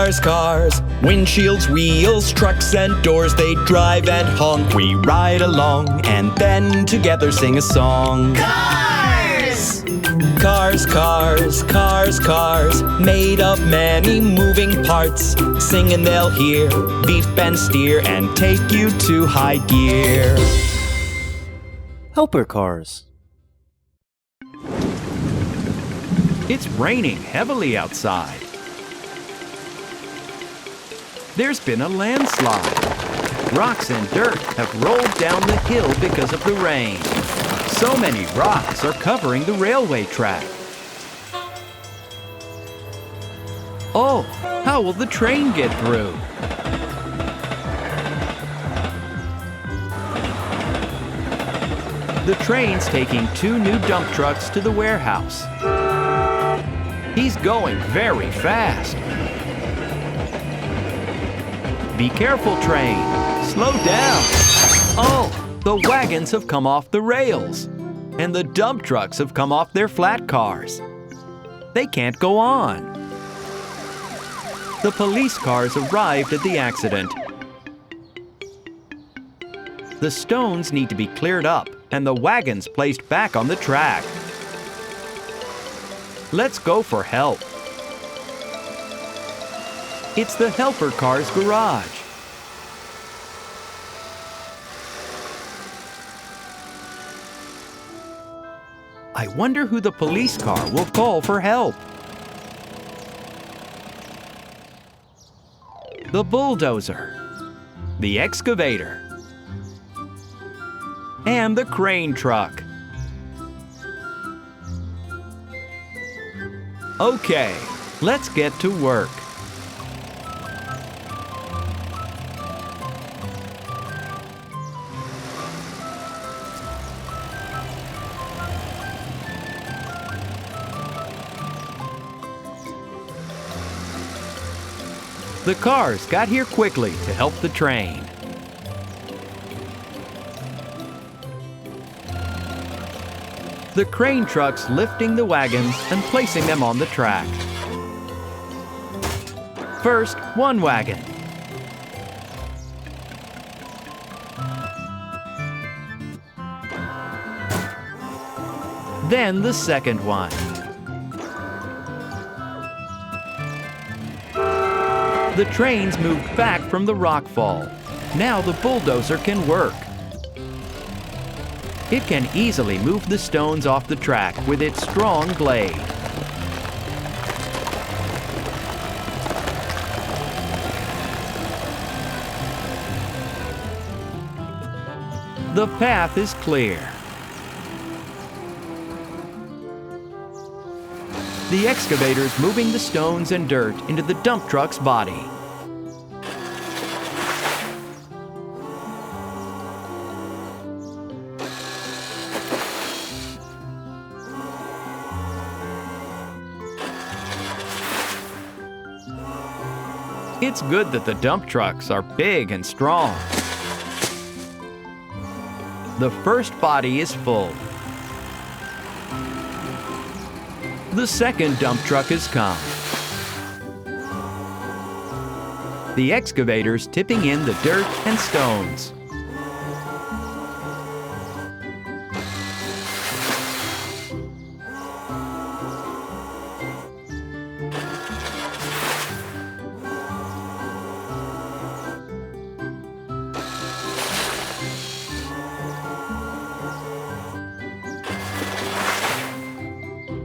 Cars, cars, windshields, wheels, trucks and doors, they drive and honk. We ride along and then together sing a song. Cars! Cars, cars, cars, cars, made of many moving parts. Sing and they'll hear, beep and steer, and take you to high gear. Helper cars. It's raining heavily outside. There's been a landslide. Rocks and dirt have rolled down the hill because of the rain. So many rocks are covering the railway track. Oh, how will the train get through? The train's taking 2 new dump trucks to the warehouse. He's going very fast. Be careful, train. Slow down. Oh, the wagons have come off the rails, and the dump trucks have come off their flat cars. They can't go on. The police cars arrived at the accident. The stones need to be cleared up and the wagons placed back on the track. Let's go for help. It's the helper car's garage. I wonder who the police car will call for help. The bulldozer, the excavator, and the crane truck. Okay, let's get to work. The cars got here quickly to help the train. The crane truck's lifting the wagons and placing them on the track. First, one wagon. Then the second one. The trains moved back from the rock fall. Now the bulldozer can work. It can easily move the stones off the track with its strong blade. The path is clear. The excavator's moving the stones and dirt into the dump truck's body. It's good that the dump trucks are big and strong. The first body is full. The second dump truck has come. The excavator's tipping in the dirt and stones.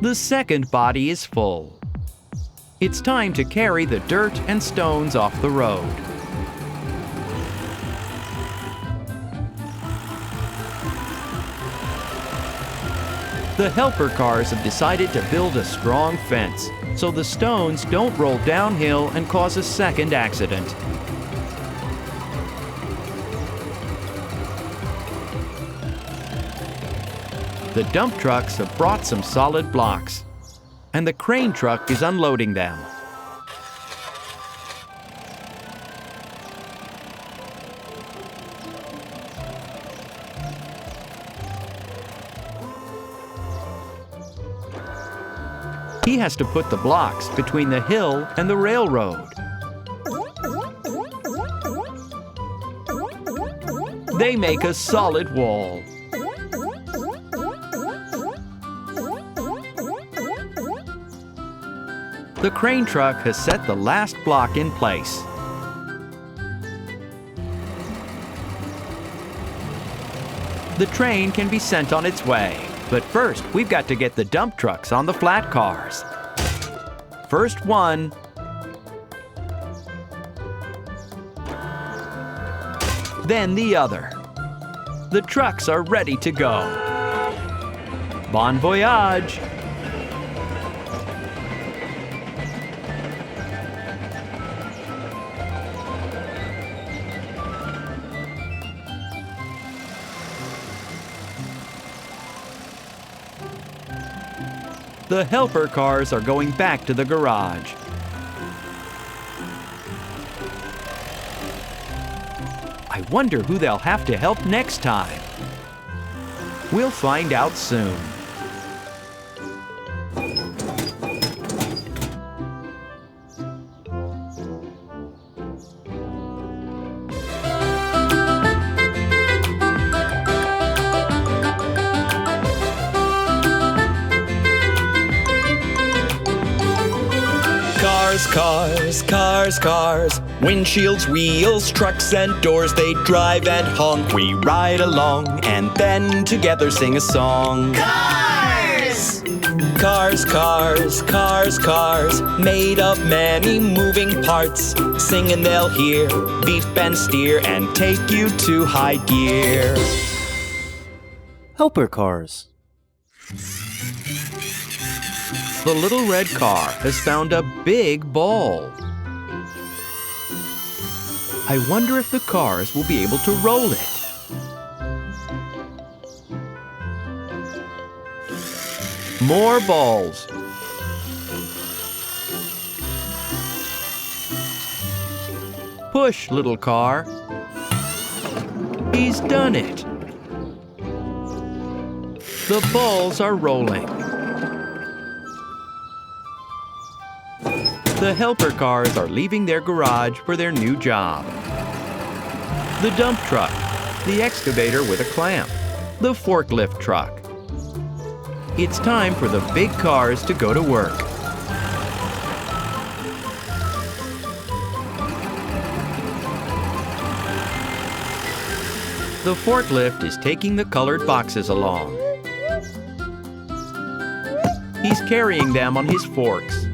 The second body is full. It's time to carry the dirt and stones off the road. The helper cars have decided to build a strong fence so the stones don't roll downhill and cause a second accident. The dump trucks have brought some solid blocks, and the crane truck is unloading them. He has to put the blocks between the hill and the railroad. They make a solid wall. The crane truck has set the last block in place. The train can be sent on its way, but first we've got to get the dump trucks on the flat cars. First one, then the other. The trucks are ready to go. Bon voyage! The helper cars are going back to the garage. I wonder who they'll have to help next time. We'll find out soon. Cars, cars, cars, windshields, wheels, trucks and doors, they drive and honk. We ride along and then together sing a song. Cars! Cars, cars, cars, cars, made of many moving parts. Sing and they'll hear, beep and steer, and take you to high gear. Helper cars. The little red car has found a big ball. I wonder if the cars will be able to roll it. More balls. Push, little car. He's done it. The balls are rolling. The helper cars are leaving their garage for their new job. The dump truck, the excavator with a clamp, the forklift truck. It's time for the big cars to go to work. The forklift is taking the colored boxes along. He's carrying them on his forks.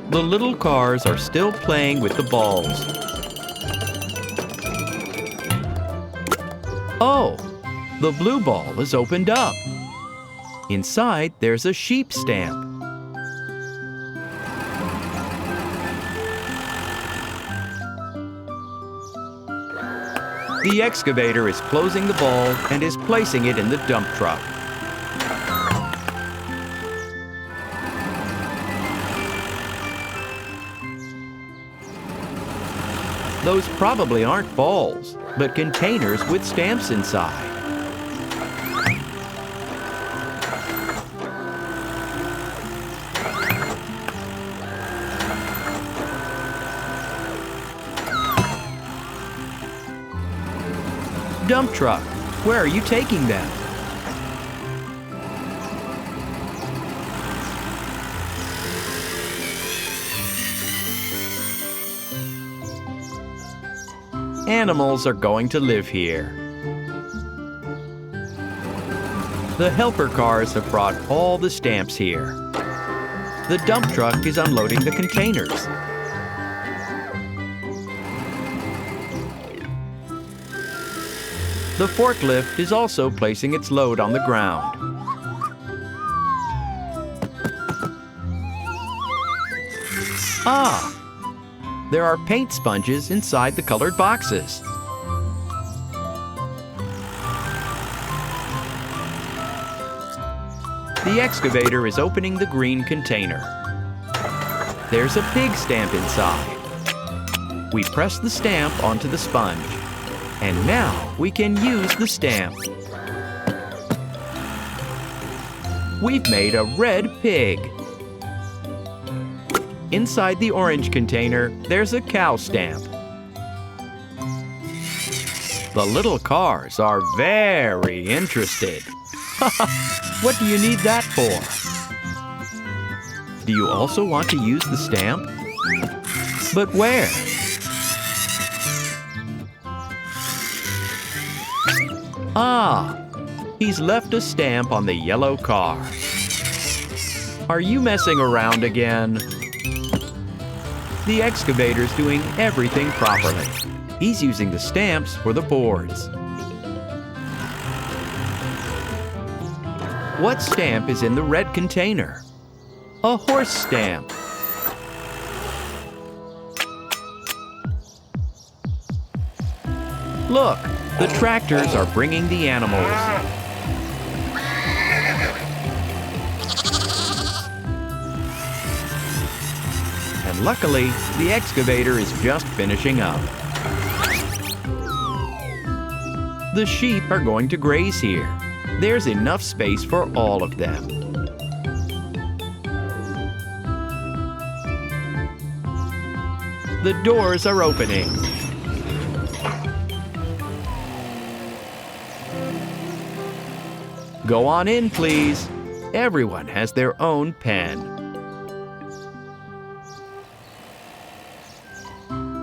The little cars are still playing with the balls. Oh, the blue ball is opened up. Inside, there's a sheep stamp. The excavator is closing the ball and is placing it in the dump truck. Those probably aren't balls, but containers with stamps inside. Dump truck, where are you taking them? Animals are going to live here. The helper cars have brought all the stamps here. The dump truck is unloading the containers. The forklift is also placing its load on the ground. Ah! There are paint sponges inside the colored boxes. The excavator is opening the green container. There's a pig stamp inside. We press the stamp onto the sponge. And now we can use the stamp. We've made a red pig. Inside the orange container, there's a cow stamp. The little cars are very interested. What do you need that for? Do you also want to use the stamp? But where? Ah, he's left a stamp on the yellow car. Are you messing around again? The excavator's doing everything properly. He's using the stamps for the boards. What stamp is in the red container? A horse stamp. Look, the tractors are bringing the animals. And luckily, the excavator is just finishing up. The sheep are going to graze here. There's enough space for all of them. The doors are opening. Go on in, please. Everyone has their own pen.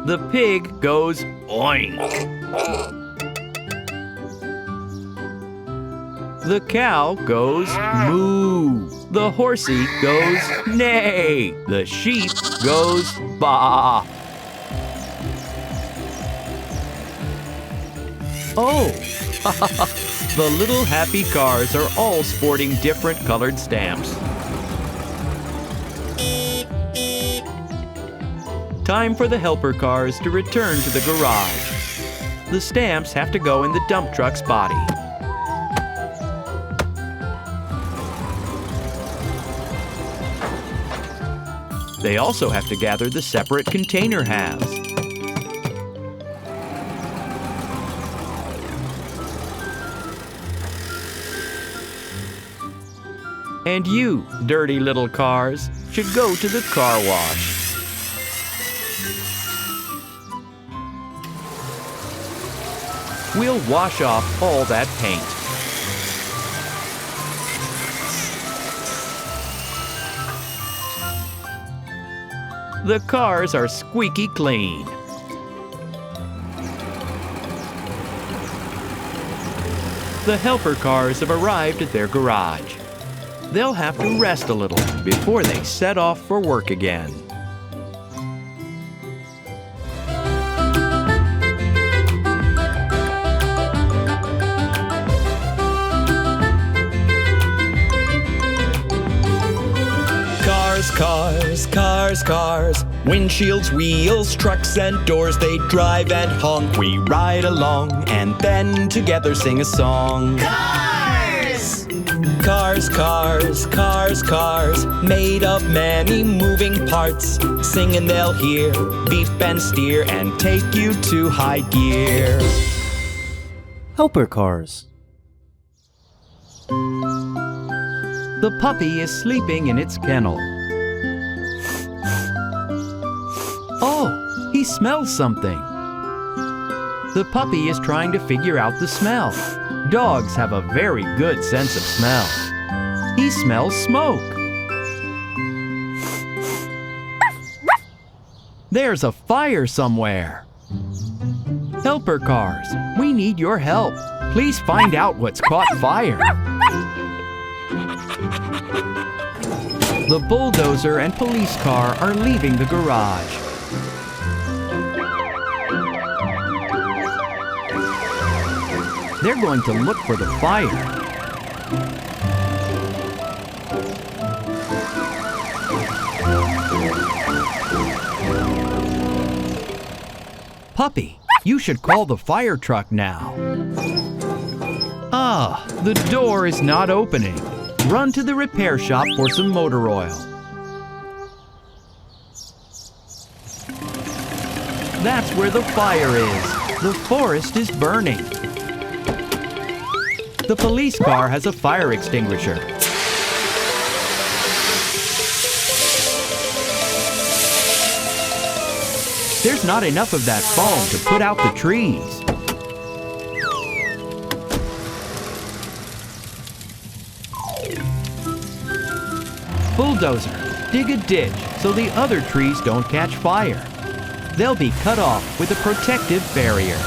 The pig goes oink. The cow goes moo. The horsey goes neigh. The sheep goes baa. Oh, the little happy cars are all sporting different colored stamps. Time for the helper cars to return to the garage. The stamps have to go in the dump truck's body. They also have to gather the separate container halves. And you, dirty little cars, should go to the car wash. We'll wash off all that paint. The cars are squeaky clean. The helper cars have arrived at their garage. They'll have to rest a little before they set off for work again. Cars, cars, cars, windshields, wheels, trucks and doors, they drive and honk. We ride along and then together sing a song. Cars! Cars, cars, cars, cars, made of many moving parts. Sing and they'll hear, beep and steer, and take you to high gear. Helper cars. The puppy is sleeping in its kennel. Oh, he smells something. The puppy is trying to figure out the smell. Dogs have a very good sense of smell. He smells smoke. There's a fire somewhere. Helper cars, we need your help. Please find out what's caught fire. The bulldozer and police car are leaving the garage. They're going to look for the fire. Puppy, you should call the fire truck now. Ah, the door is not opening. Run to the repair shop for some motor oil. That's where the fire is. The forest is burning. The police car has a fire extinguisher. There's not enough of that foam to put out the trees. Bulldozer, dig a ditch so the other trees don't catch fire. They'll be cut off with a protective barrier.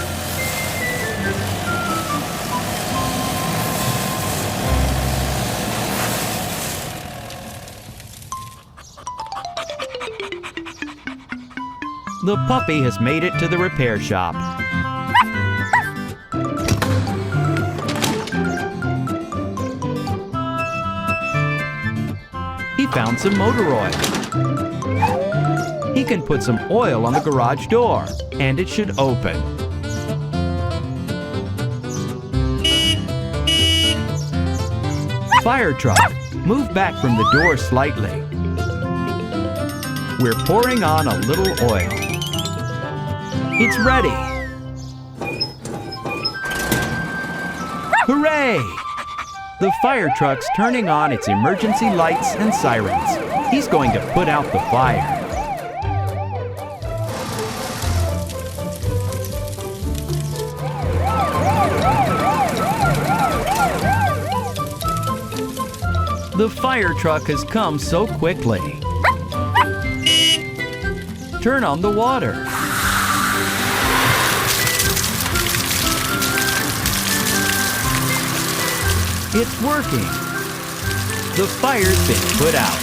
The puppy has made it to the repair shop. He found some motor oil. He can put some oil on the garage door, and it should open. Fire truck, move back from the door slightly. We're pouring on a little oil. It's ready! Hooray! The fire truck's turning on its emergency lights and sirens. He's going to put out the fire. The fire truck has come so quickly. Turn on the water. It's working. The fire's been put out.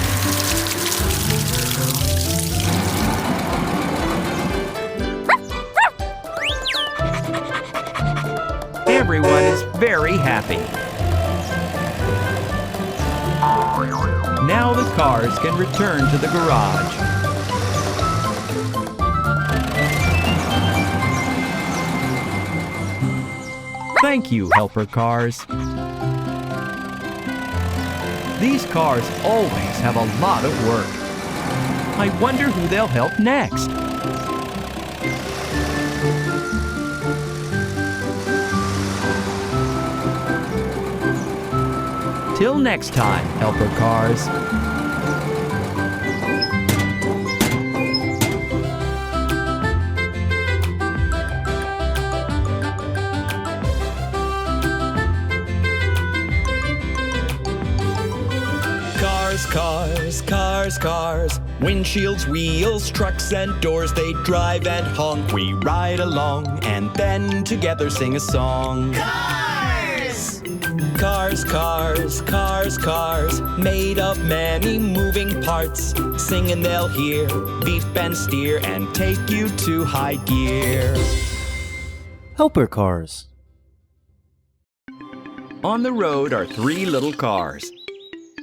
Everyone is very happy. Now the cars can return to the garage. Thank you, helper cars. These cars always have a lot of work. I wonder who they'll help next. Till next time, helper cars. Cars, cars, cars. Windshields, wheels, trucks and doors. They drive and honk. We ride along and then together sing a song. Cars! Cars, cars, cars, cars. Made of many moving parts. Sing and they'll hear, beep and steer, and take you to high gear. Helper cars. On the road are 3 little cars.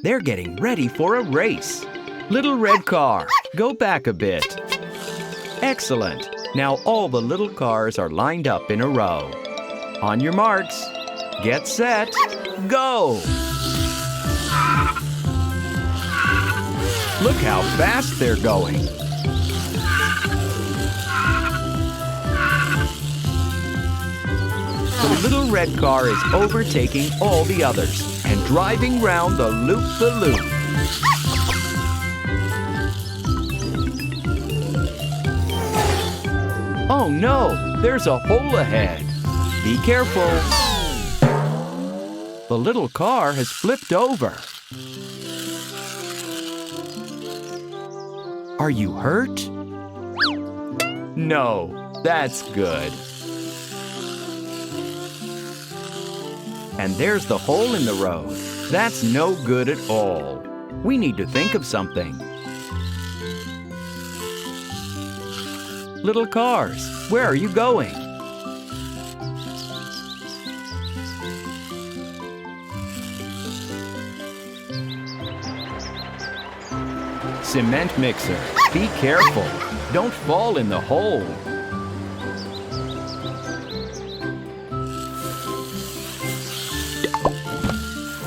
They're getting ready for a race. Little red car, go back a bit. Excellent. Now all the little cars are lined up in a row. On your marks, get set, go! Look how fast they're going. The little red car is overtaking all the others and driving round the loop-the-loop. Oh no, there's a hole ahead. Be careful. The little car has flipped over. Are you hurt? No, that's good. And there's the hole in the road. That's no good at all. We need to think of something. Little cars, where are you going? Cement mixer, be careful. Don't fall in the hole.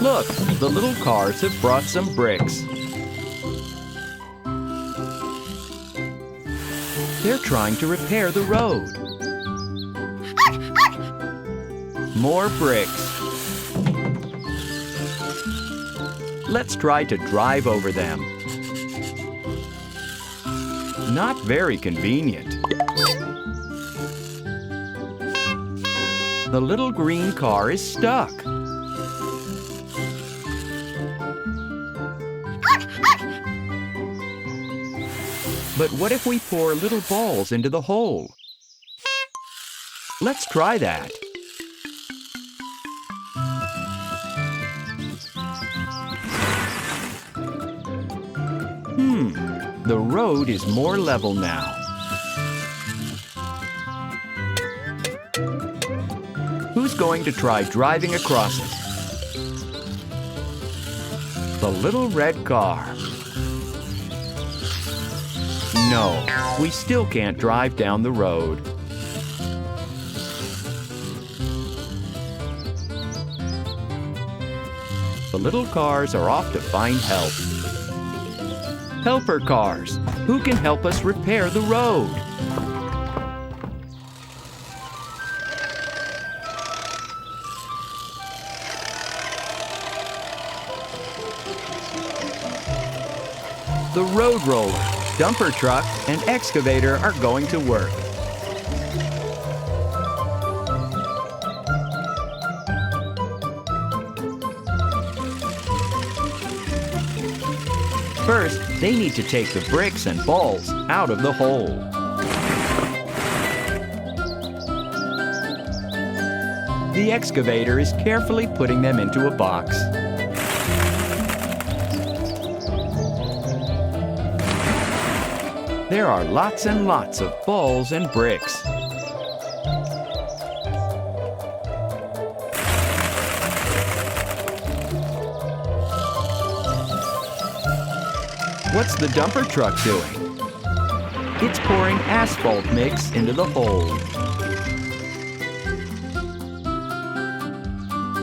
Look, the little cars have brought some bricks. They're trying to repair the road. More bricks. Let's try to drive over them. Not very convenient. The little green car is stuck. But what if we pour little balls into the hole? Let's try that. The road is more level now. Who's going to try driving across it? The little red car. No, we still can't drive down the road. The little cars are off to find help. Helper cars, who can help us repair the road? The road roller, dumper truck, and excavator are going to work. First, they need to take the bricks and balls out of the hole. The excavator is carefully putting them into a box. There are lots and lots of balls and bricks. What's the dumper truck doing? It's pouring asphalt mix into the hole.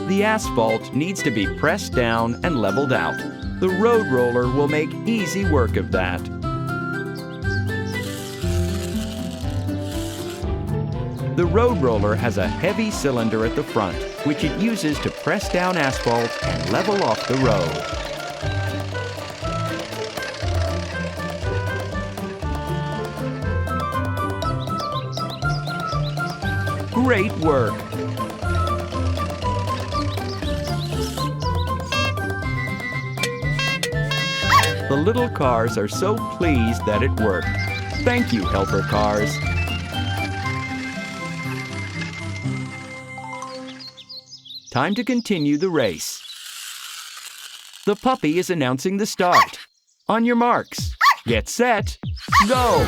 The asphalt needs to be pressed down and leveled out. The road roller will make easy work of that. The road roller has a heavy cylinder at the front, which it uses to press down asphalt and level off the road. Great work! The little cars are so pleased that it worked. Thank you, helper cars. Time to continue the race. The puppy is announcing the start. On your marks, get set, go!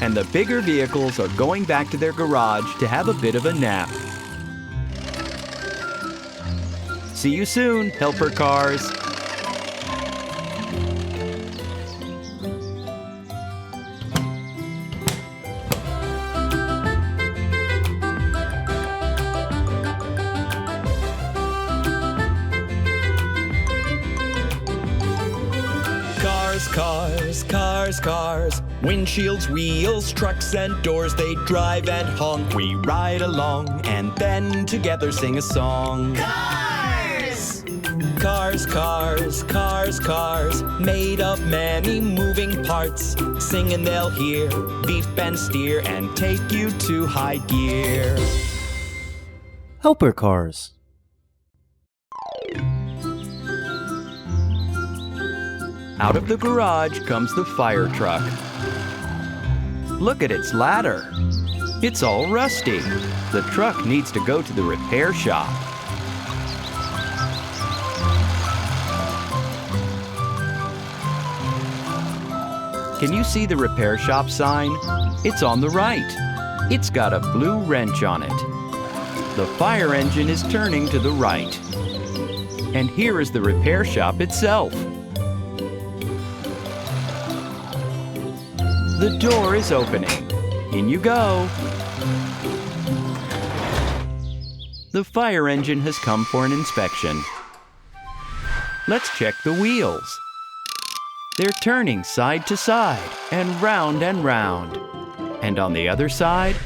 And the bigger vehicles are going back to their garage to have a bit of a nap. See you soon, helper cars. Cars, cars, cars, windshields, wheels, trucks and doors, they drive and honk. We ride along and then together sing a song. Cars! Cars, cars, cars, cars, made of many moving parts. Sing and they'll hear, beep and steer, and take you to high gear. Helper cars. Out of the garage comes the fire truck. Look at its ladder. It's all rusty. The truck needs to go to the repair shop. Can you see the repair shop sign? It's on the right. It's got a blue wrench on it. The fire engine is turning to the right. And here is the repair shop itself. The door is opening. In you go. The fire engine has come for an inspection. Let's check the wheels. They're turning side to side and round and round. And on the other side,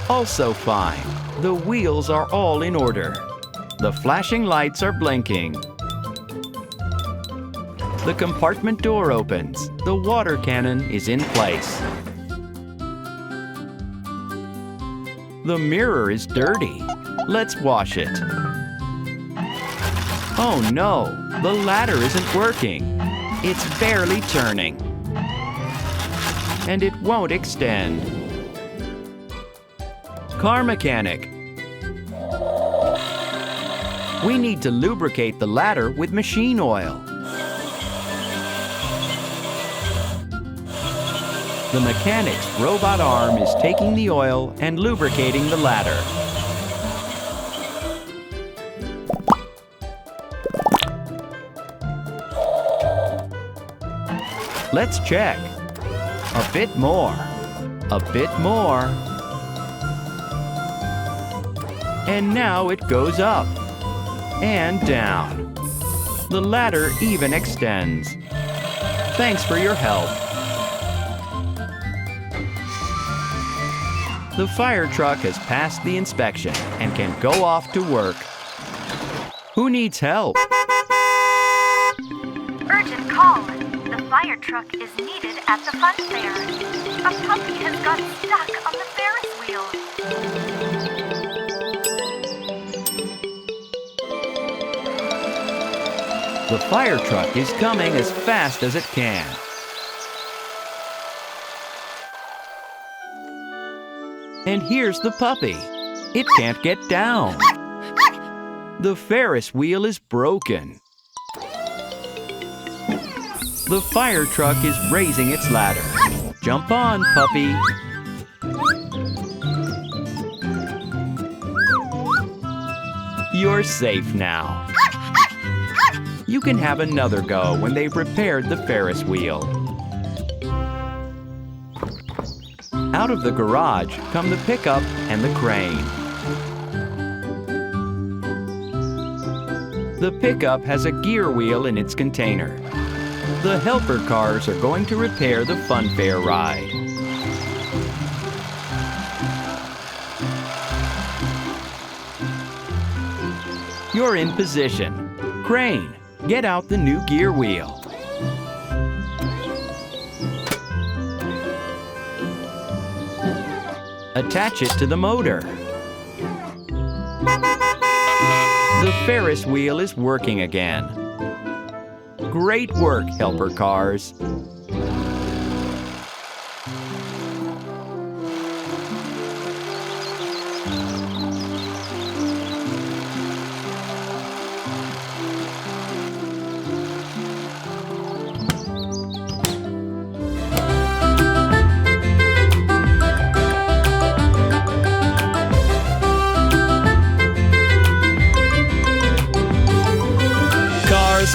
also fine. The wheels are all in order. The flashing lights are blinking. The compartment door opens. The water cannon is in place. The mirror is dirty. Let's wash it. Oh no, the ladder isn't working. It's barely turning. And it won't extend. Car mechanic. We need to lubricate the ladder with machine oil. The mechanic's robot arm is taking the oil and lubricating the ladder. Let's check. A bit more. A bit more. And now it goes up and down. The ladder even extends. Thanks for your help. The fire truck has passed the inspection and can go off to work. Who needs help? Urgent call. The fire truck is needed at the fun fair. A puppy has got stuck on the Ferris wheel. The fire truck is coming as fast as it can. And here's the puppy. It can't get down. The Ferris wheel is broken. The fire truck is raising its ladder. Jump on, puppy. You're safe now. You can have another go when they've repaired the Ferris wheel. Out of the garage come the pickup and the crane. The pickup has a gear wheel in its container. The helper cars are going to repair the fun fair ride. You're in position. Crane, get out the new gear wheel. Attach it to the motor. The Ferris wheel is working again. Great work, helper cars.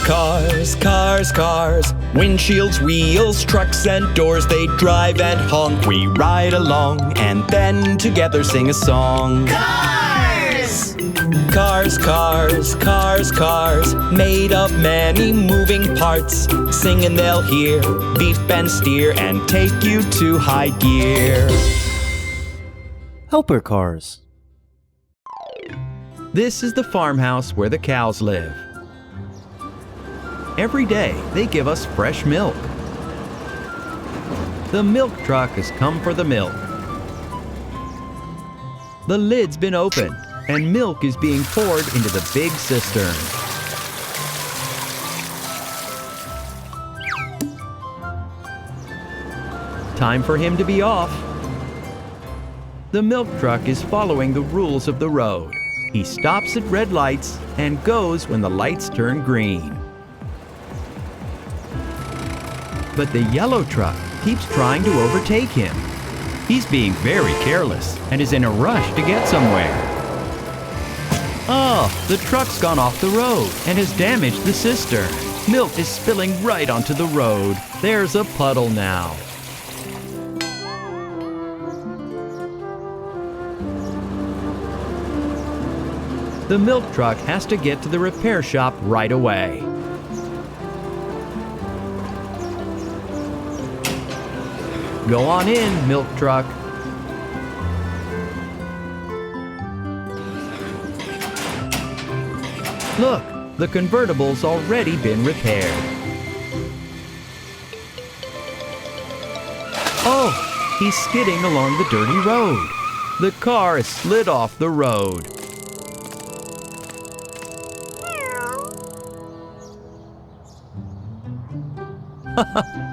Cars, cars, cars, windshields, wheels, trucks and doors, they drive and honk. We ride along and then together sing a song. Cars! Cars, cars, cars, cars, made of many moving parts. Sing and they'll hear, beep and steer, and take you to high gear. Helper cars. This is the farmhouse where the cows live. Every day, they give us fresh milk. The milk truck has come for the milk. The lid's been opened, and milk is being poured into the big cistern. Time for him to be off. The milk truck is following the rules of the road. He stops at red lights and goes when the lights turn green. But the yellow truck keeps trying to overtake him. He's being very careless and is in a rush to get somewhere. Oh, the truck's gone off the road and has damaged the cistern. Milk is spilling right onto the road. There's a puddle now. The milk truck has to get to the repair shop right away. Go on in, milk truck. Look, the convertible's already been repaired. Oh, he's skidding along the dirty road. The car has slid off the road.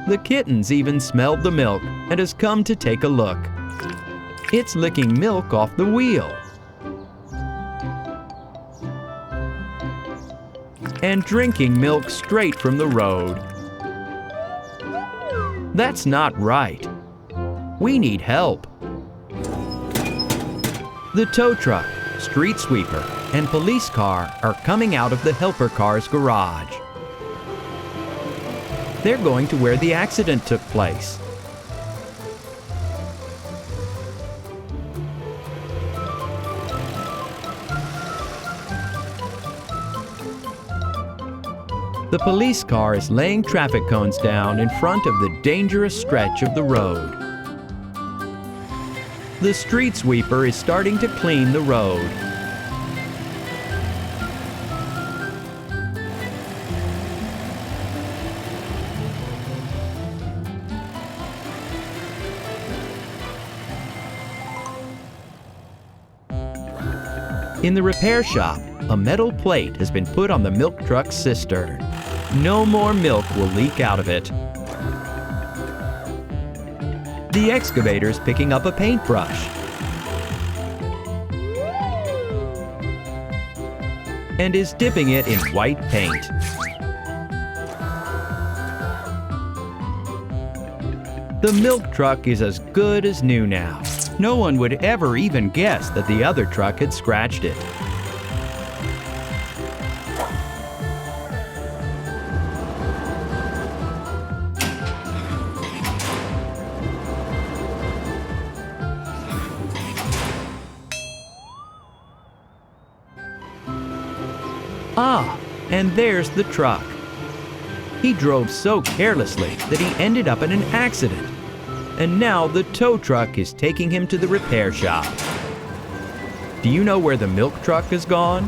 The kitten's even smelled the milk and has come to take a look. It's licking milk off the wheel. And drinking milk straight from the road. That's not right. We need help. The tow truck, street sweeper, and police car are coming out of the helper car's garage. They're going to where the accident took place. The police car is laying traffic cones down in front of the dangerous stretch of the road. The street sweeper is starting to clean the road. In the repair shop, a metal plate has been put on the milk truck's cistern. No more milk will leak out of it. The excavator's picking up a paintbrush. And is dipping it in white paint. The milk truck is as good as new now. No one would ever even guess that the other truck had scratched it. Ah, and there's the truck. He drove so carelessly that he ended up in an accident. And now the tow truck is taking him to the repair shop. Do you know where the milk truck has gone?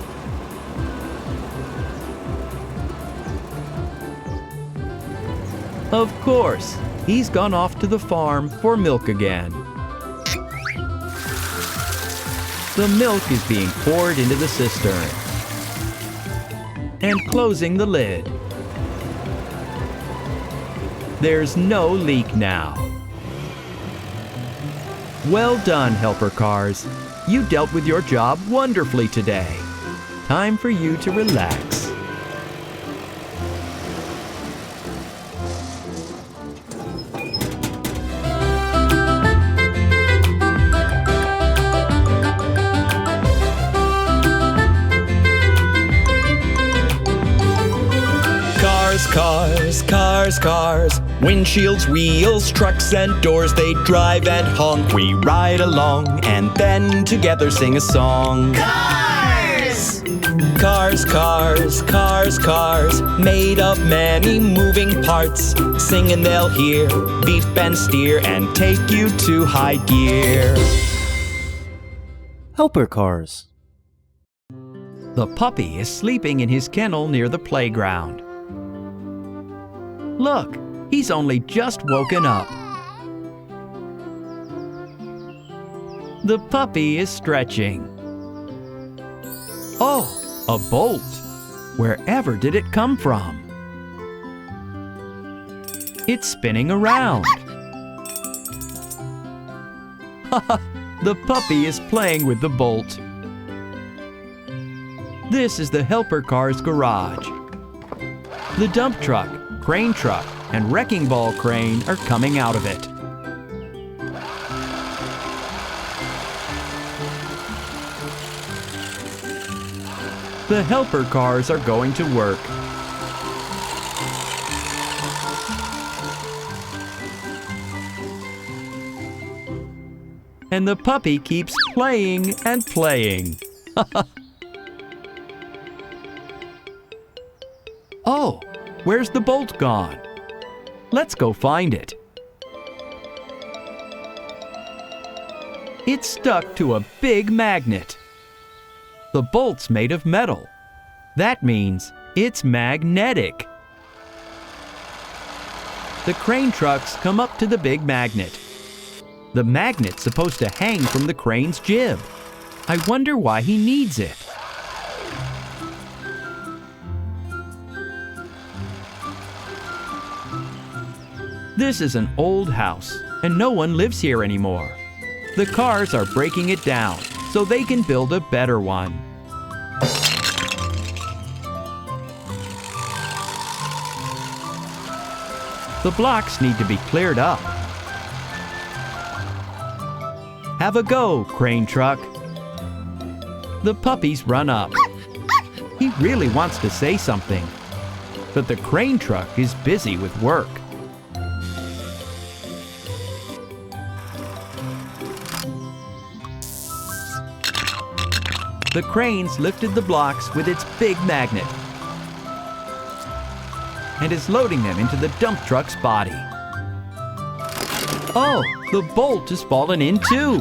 Of course, he's gone off to the farm for milk again. The milk is being poured into the cistern and closing the lid. There's no leak now. Well done, helper cars. You dealt with your job wonderfully today. Time for you to relax. Cars, cars, cars, windshields, wheels, trucks and doors, they drive and honk. We ride along and then together sing a song. Cars! Cars, cars, cars, cars, made of many moving parts. Sing and they'll hear, beep and steer, and take you to high gear. Helper cars. The puppy is sleeping in his kennel near the playground. Look, he's only just woken up. The puppy is stretching. Oh, a bolt. Wherever did it come from? It's spinning around. The puppy is playing with the bolt. This is the helper car's garage. The dump truck, crane truck, and wrecking ball crane are coming out of it. The helper cars are going to work. And the puppy keeps playing and playing. Oh, where's the bolt gone? Let's go find it. It's stuck to a big magnet. The bolt's made of metal. That means it's magnetic. The crane trucks come up to the big magnet. The magnet's supposed to hang from the crane's jib. I wonder why he needs it. This is an old house, and no one lives here anymore. The cars are breaking it down so they can build a better one. The blocks need to be cleared up. Have a go, crane truck. The puppies run up. He really wants to say something, but the crane truck is busy with work. The crane's lifted the blocks with its big magnet and is loading them into the dump truck's body. Oh, the bolt has fallen in too.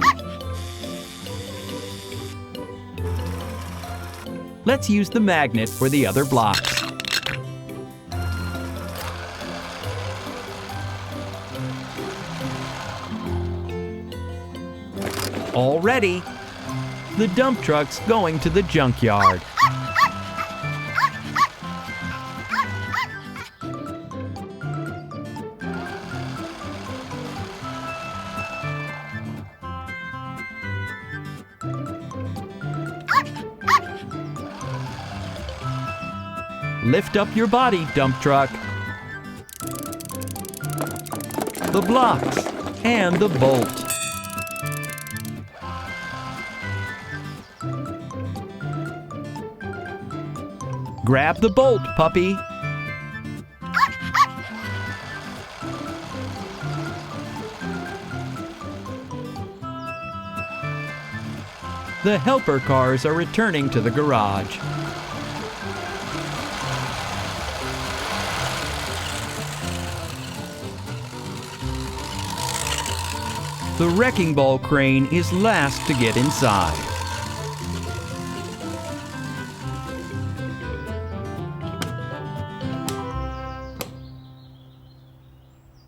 Let's use the magnet for the other blocks. All ready. The dump truck's going to the junkyard. Lift up your body, dump truck. The blocks and the bolt. Grab the bolt, puppy. The helper cars are returning to the garage. The wrecking ball crane is last to get inside.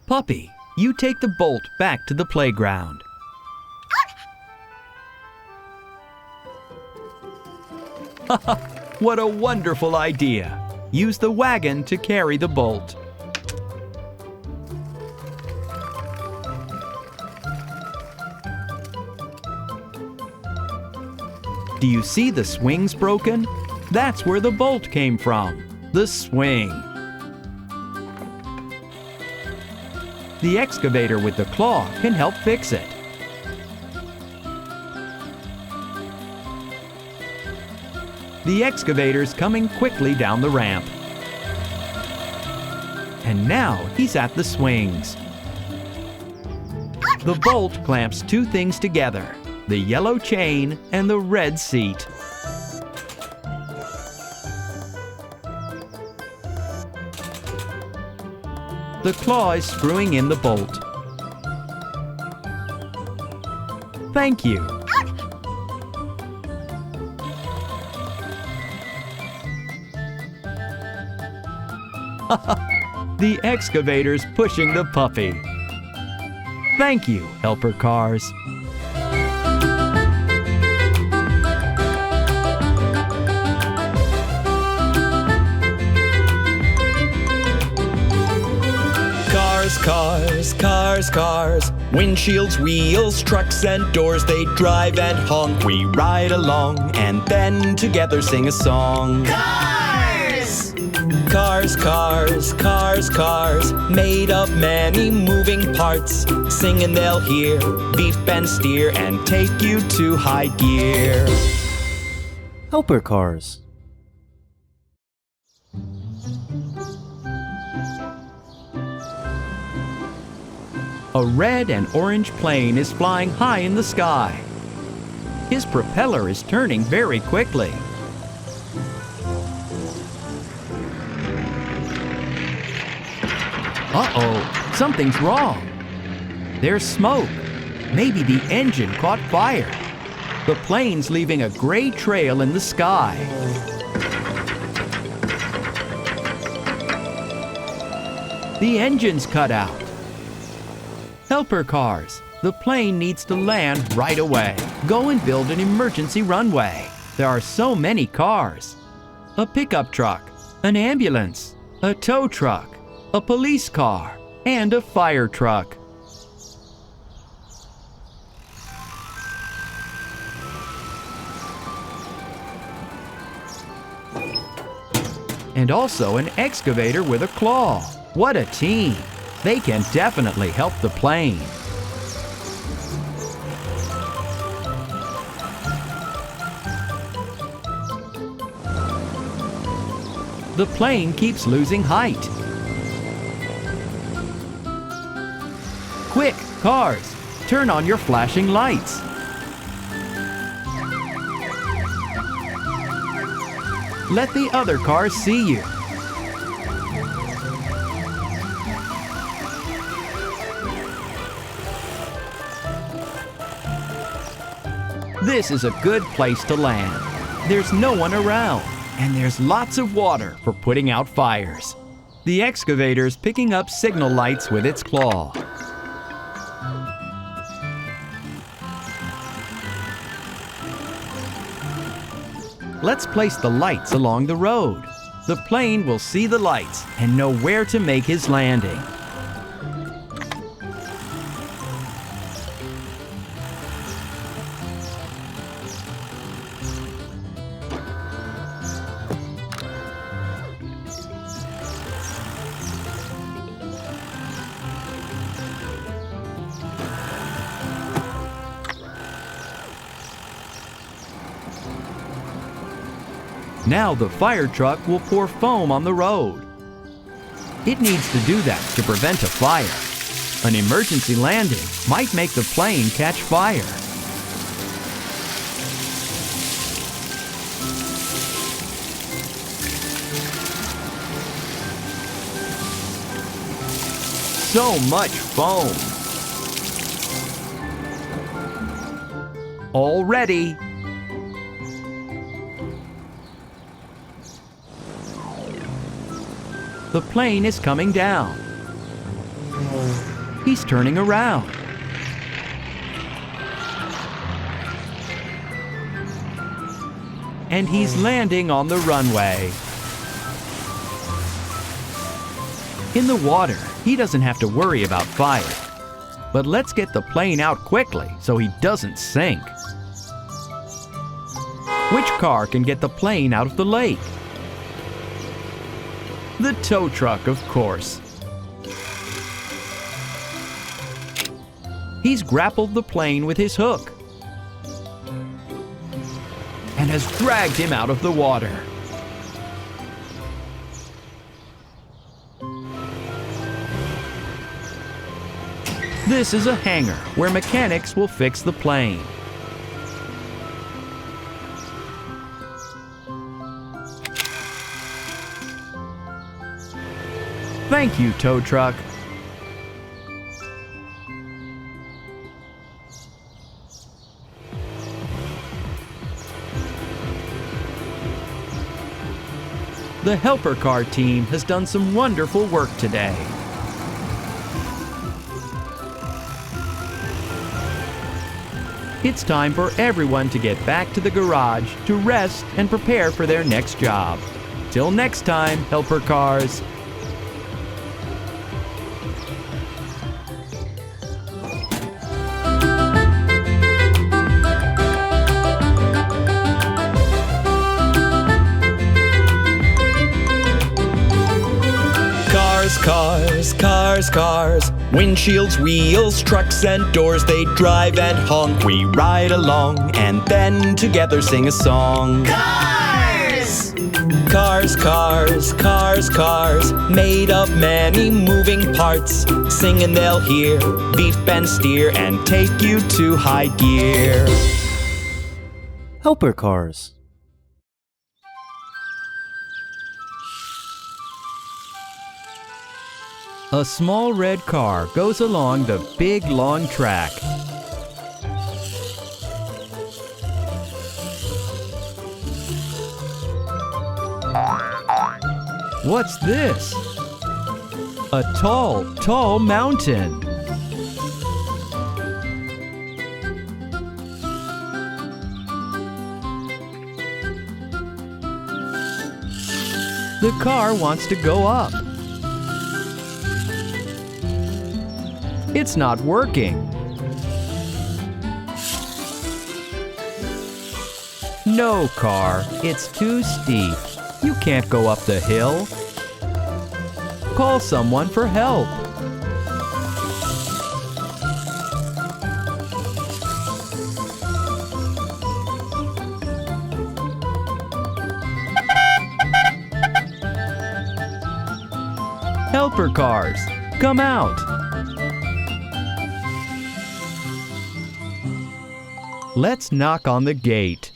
Puppy, you take the bolt back to the playground. What a wonderful idea! Use the wagon to carry the bolt. Do you see the swings broken? That's where the bolt came from, the swing. The excavator with the claw can help fix it. The excavator's coming quickly down the ramp. And now he's at the swings. The bolt clamps two things together, the yellow chain and the red seat. The claw is screwing in the bolt. Thank you. The excavator's pushing the puppy. Thank you, helper cars. Cars, cars, cars, windshields, wheels, trucks and doors, they drive and honk. We ride along and then together sing a song. Cars! Cars, cars, cars, cars, made of many moving parts. Sing and they'll hear, beep and steer, and take you to high gear. Helper cars. A red and orange plane is flying high in the sky. His propeller is turning very quickly. Uh-oh, something's wrong. There's smoke. Maybe the engine caught fire. The plane's leaving a gray trail in the sky. The engine's cut out. Helper cars. The plane needs to land right away. Go and build an emergency runway. There are so many cars. A pickup truck, an ambulance, a tow truck, a police car, and a fire truck. And also an excavator with a claw. What a team! They can definitely help the plane. The plane keeps losing height. Quick, cars, turn on your flashing lights. Let the other cars see you. This is a good place to land. There's no one around, and there's lots of water for putting out fires. The excavator's picking up signal lights with its claw. Let's place the lights along the road. The plane will see the lights and know where to make his landing. Now the fire truck will pour foam on the road. It needs to do that to prevent a fire. An emergency landing might make the plane catch fire. So much foam. All ready. The plane is coming down. He's turning around. And he's landing on the runway. In the water, he doesn't have to worry about fire. But let's get the plane out quickly so he doesn't sink. Which car can get the plane out of the lake? The tow truck, of course. He's grappled the plane with his hook and has dragged him out of the water. This is a hangar where mechanics will fix the plane. Thank you, tow truck. The helper car team has done some wonderful work today. It's time for everyone to get back to the garage to rest and prepare for their next job. Till next time, helper cars. Cars, cars, cars, windshields, wheels, trucks and doors, they drive and honk. We ride along and then together sing a song. Cars! Cars, cars, cars, cars, made of many moving parts. Sing and they'll hear, beep and steer, and take you to high gear. Helper cars. A small red car goes along the big long track. What's this? A tall, tall mountain. The car wants to go up. It's not working. No, car, it's too steep. You can't go up the hill. Call someone for help. Helper cars, come out. Let's knock on the gate.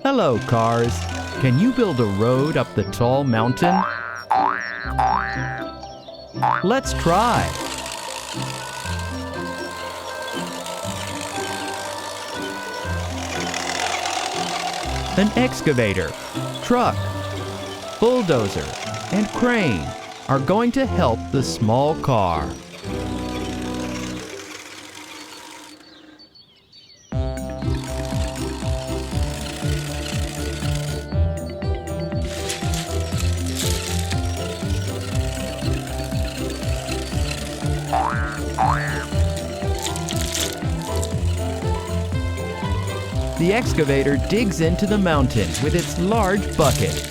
Hello, cars. Can you build a road up the tall mountain? Let's try. An excavator, truck, bulldozer, and crane are going to help the small car. The excavator digs into the mountain with its large bucket.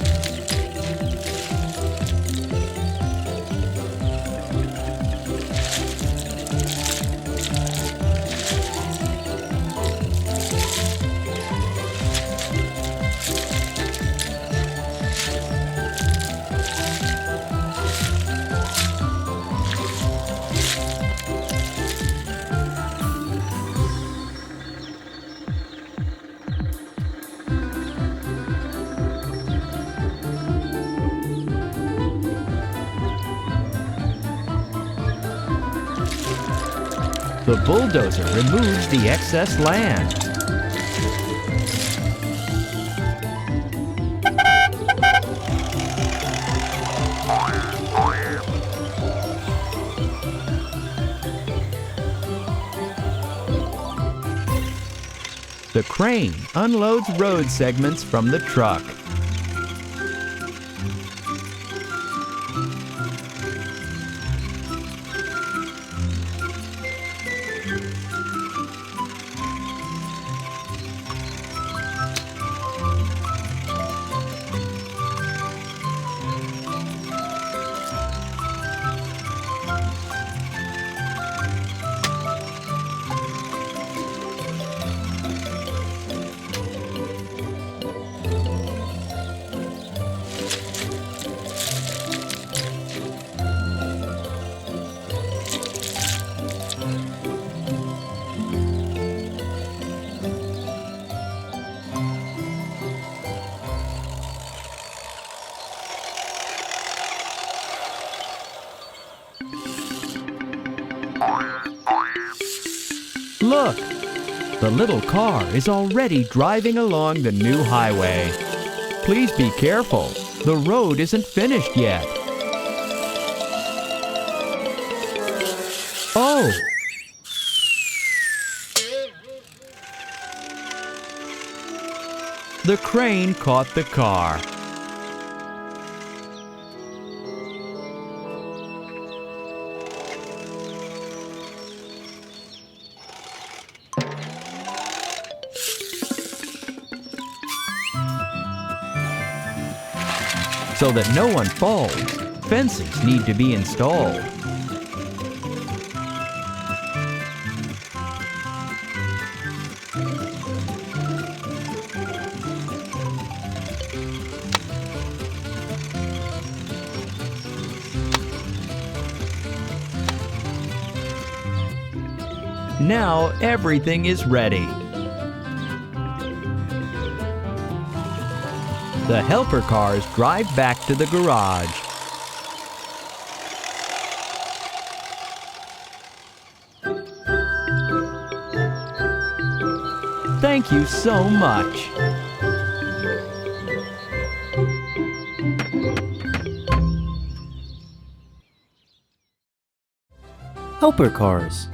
The bulldozer removes the excess land. The crane unloads road segments from the truck. Look! The little car is already driving along the new highway. Please be careful. The road isn't finished yet. Oh! The crane caught the car. So that no one falls, fences need to be installed. Now everything is ready. The helper cars drive back to the garage. Thank you so much. Helper cars.